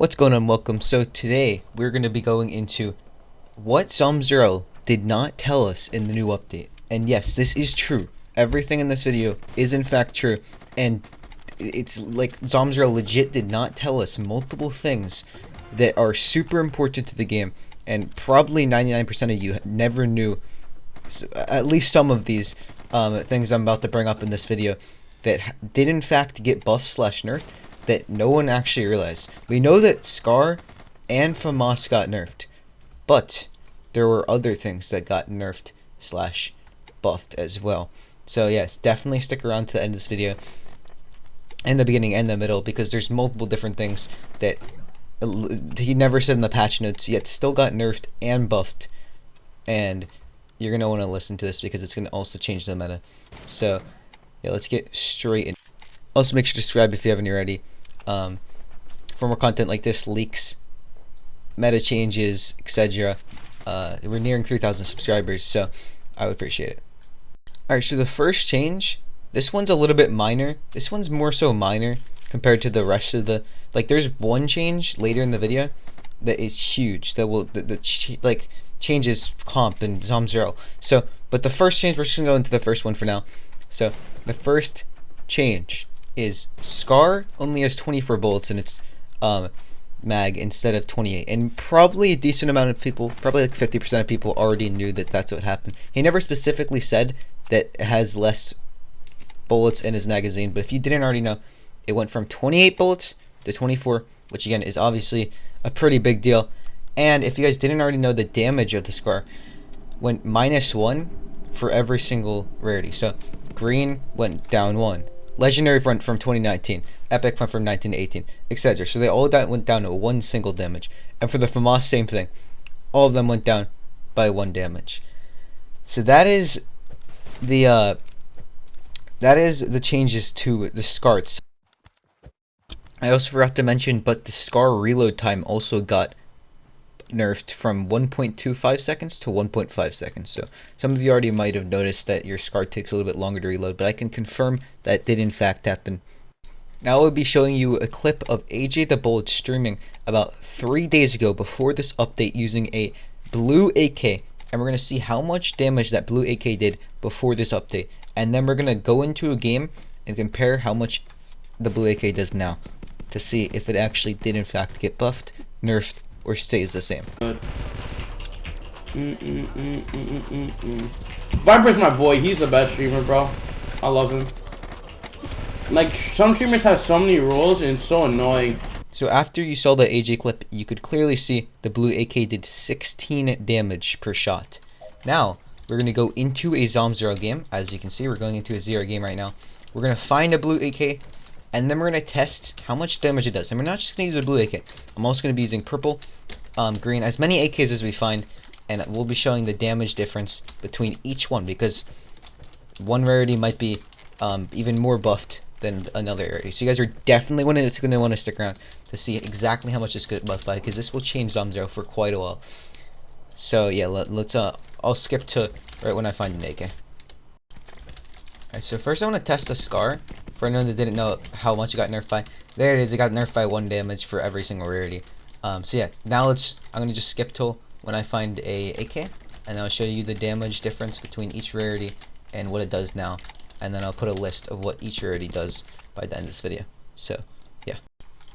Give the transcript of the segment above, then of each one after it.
What's going on? Welcome. So today we're going to be going into what Zombsroyale did not tell us in the new update. And yes, this is true. Everything in this video is in fact true. And it's like Zombsroyale legit did not tell us multiple things that are super important to the game. And probably 99% of you never knew at least some of these things I'm about to bring up in this video that did in fact get buffed slash nerfed that no one actually realized. We know that Scar and FAMAS got nerfed, but there were other things that got nerfed slash buffed as well. So yes, definitely stick around to the end of this video, and the beginning and the middle, because there's multiple different things that he never said in the patch notes yet still got nerfed and buffed, and you're going to want to listen to this because it's going to also change the meta. So yeah, let's get straight in. Also make sure to subscribe if you haven't already. For more content like this, leaks, meta changes, etc. We're nearing 3,000 subscribers, so I would appreciate it. Alright, so the first change, this one's a little bit minor. This one's more so minor compared to the rest of the, like, there's one change later in the video that is huge, that will changes comp and Zombsroyale. So, but the first change, we're just gonna go into the first one for now. So the first change is Scar only has 24 bullets in its mag instead of 28, and probably a decent amount of people, probably like 50% of people already knew that that's what happened. He never specifically said that it has less bullets in his magazine, but if you didn't already know, it went from 28 bullets to 24, which again is obviously a pretty big deal. And if you guys didn't already know, the damage of the Scar went -1 for every single rarity. So green went down 1, legendary went from 2019, epic went from 19 to 18, etc. So they all went down to 1 single damage. And for the FAMAS, same thing, all of them went down by 1 damage. So that is the changes to the Scar. I also forgot to mention, but the Scar reload time also got nerfed from 1.25 seconds to 1.5 seconds. So some of you already might have noticed that your Scar takes a little bit longer to reload, but I can confirm that did in fact happen. Now I will be showing you a clip of AJ the Bullet streaming about 3 days ago before this update using a blue AK, and we're going to see how much damage that blue AK did before this update, and then we're going to go into a game and compare how much the blue AK does now to see if it actually did in fact get buffed, nerfed, or stays the same. Viper's my boy. He's the best streamer, bro. I love him. Like, some streamers have so many rules and it's so annoying. So after you saw the AJ clip, you could clearly see the blue AK did 16 damage per shot. Now we're going to go into a Zombsroyale game. As you can see, we're going into a 0 game right now. We're going to find a blue AK, and then we're going to test how much damage it does. And we're not just going to use a blue AK. I'm also going to be using purple, green, as many AKs as we find, and we'll be showing the damage difference between each one, because one rarity might be even more buffed than another rarity. So you guys are definitely going to want to stick around to see exactly how much this gets buffed by, because this will change Zombsroyale for quite a while. So yeah, let's I'll skip to right when I find an AK. Alright, so first I want to test the Scar. For anyone that didn't know how much it got nerfed by, there it is. It got nerfed by 1 damage for every single rarity. So yeah, now I'm gonna just skip till when I find a AK, and I'll show you the damage difference between each rarity and what it does now, and then I'll put a list of what each rarity does by the end of this video. So yeah.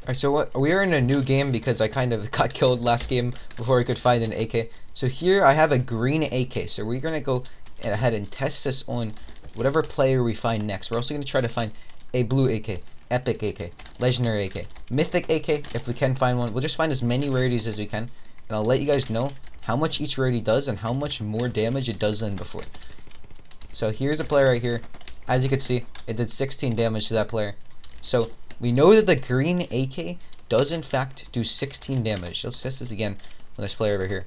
Alright, so we are in a new game because I kind of got killed last game before I could find an AK. So here I have a green AK. So we're gonna go ahead and test this on whatever player we find next. We're also gonna try to find a blue AK, epic AK, legendary AK, mythic AK if we can find one. We'll just find as many rarities as we can, and I'll let you guys know how much each rarity does and how much more damage it does than before. So here's a player right here. As you can see, it did 16 damage to that player. So we know that the green AK does in fact do 16 damage. Let's test this again on this player over here.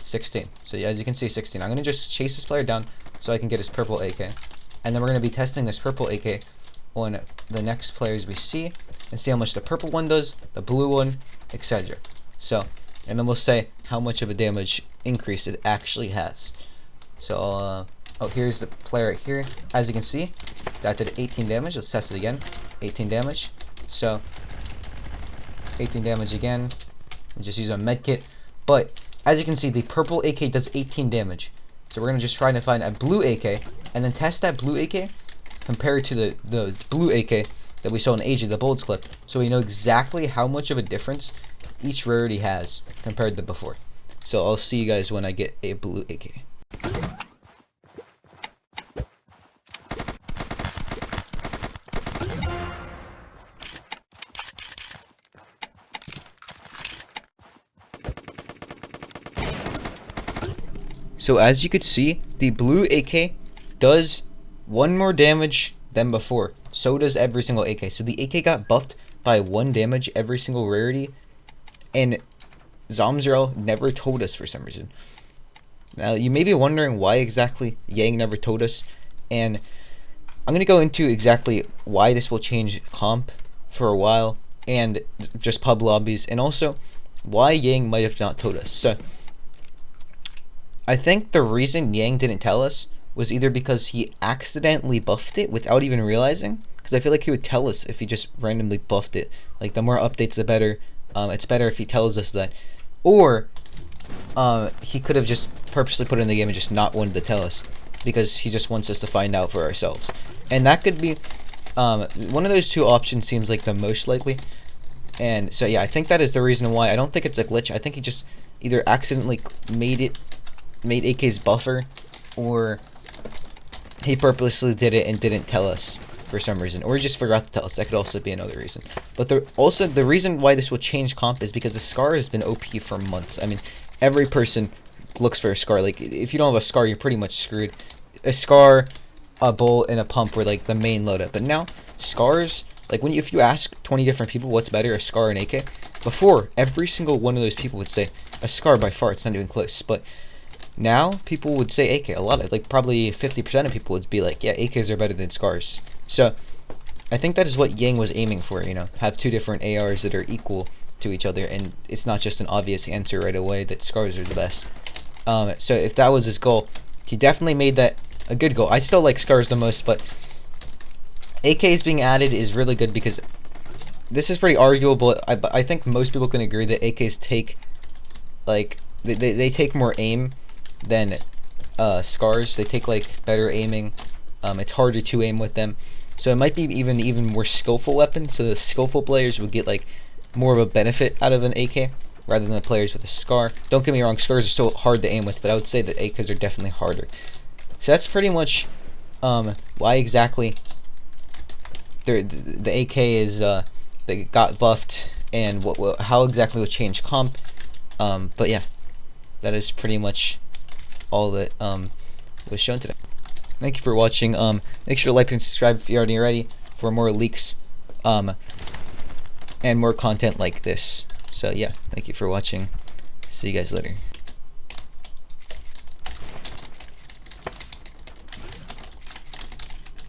16. So as you can see, 16. I'm going to just chase this player down so I can get his purple AK. And then we're going to be testing this purple AK on the next players we see and see how much the purple one does, the blue one, etc. So, and then we'll say how much of a damage increase it actually has. So, oh, here's the player right here. As you can see, that did 18 damage. Let's test it again. 18 damage. So 18 damage again. We just use a med kit. But as you can see, the purple AK does 18 damage. So we're gonna just try to find a blue AK and then test that blue AK compared to the blue AK that we saw in AJ the Bolds clip, so we know exactly how much of a difference each rarity has compared to before. So I'll see you guys when I get a blue AK. So as you could see, the blue AK does 1 more damage than before. So does every single AK. So the AK got buffed by 1 damage every single rarity, and Zombsroyale never told us for some reason. Now you may be wondering why exactly Yang never told us, and I'm going to go into exactly why this will change comp for a while, and just pub lobbies, and also why Yang might have not told us. So I think the reason Yang didn't tell us was either because he accidentally buffed it without even realizing, because I feel like he would tell us if he just randomly buffed it. Like, the more updates the better. It's better if he tells us that. Or he could have just purposely put it in the game and just not wanted to tell us, because he just wants us to find out for ourselves. And that could be one of those two options seems like the most likely. And so yeah, I think that is the reason why. I don't think it's a glitch. I think he just either accidentally made AK's buffer, or he purposely did it and didn't tell us for some reason, or he just forgot to tell us. That could also be another reason. But the reason why this will change comp is because the Scar has been OP for months. I mean, every person looks for a Scar. Like, if you don't have a Scar, you're pretty much screwed. A Scar, a Bull, and a Pump were like the main loadout. But now Scars, like, if you ask 20 different people what's better, a Scar and AK, before every single one of those people would say a Scar by far. It's not even close. But now people would say AK. A lot of, like, probably 50% of people would be like, yeah, AKs are better than Scars. So I think that is what Yang was aiming for, you know, have two different ARs that are equal to each other, and it's not just an obvious answer right away that Scars are the best. So if that was his goal, he definitely made that a good goal. I still like Scars the most, but AKs being added is really good, because this is pretty arguable. I think most people can agree that AKs take, like, they take more aim than Scars. They take, like, better aiming. It's harder to aim with them, so it might be even more skillful weapon. So the skillful players would get, like, more of a benefit out of an AK rather than the players with a Scar. Don't get me wrong, Scars are still hard to aim with, but I would say that AKs are definitely harder. So that's pretty much why exactly the AK is they got buffed, and how exactly will change comp. But yeah, that is pretty much all that was shown today. Thank you for watching. Make sure to like and subscribe if you're already ready for more leaks and more content like this. So yeah, thank you for watching. See you guys later.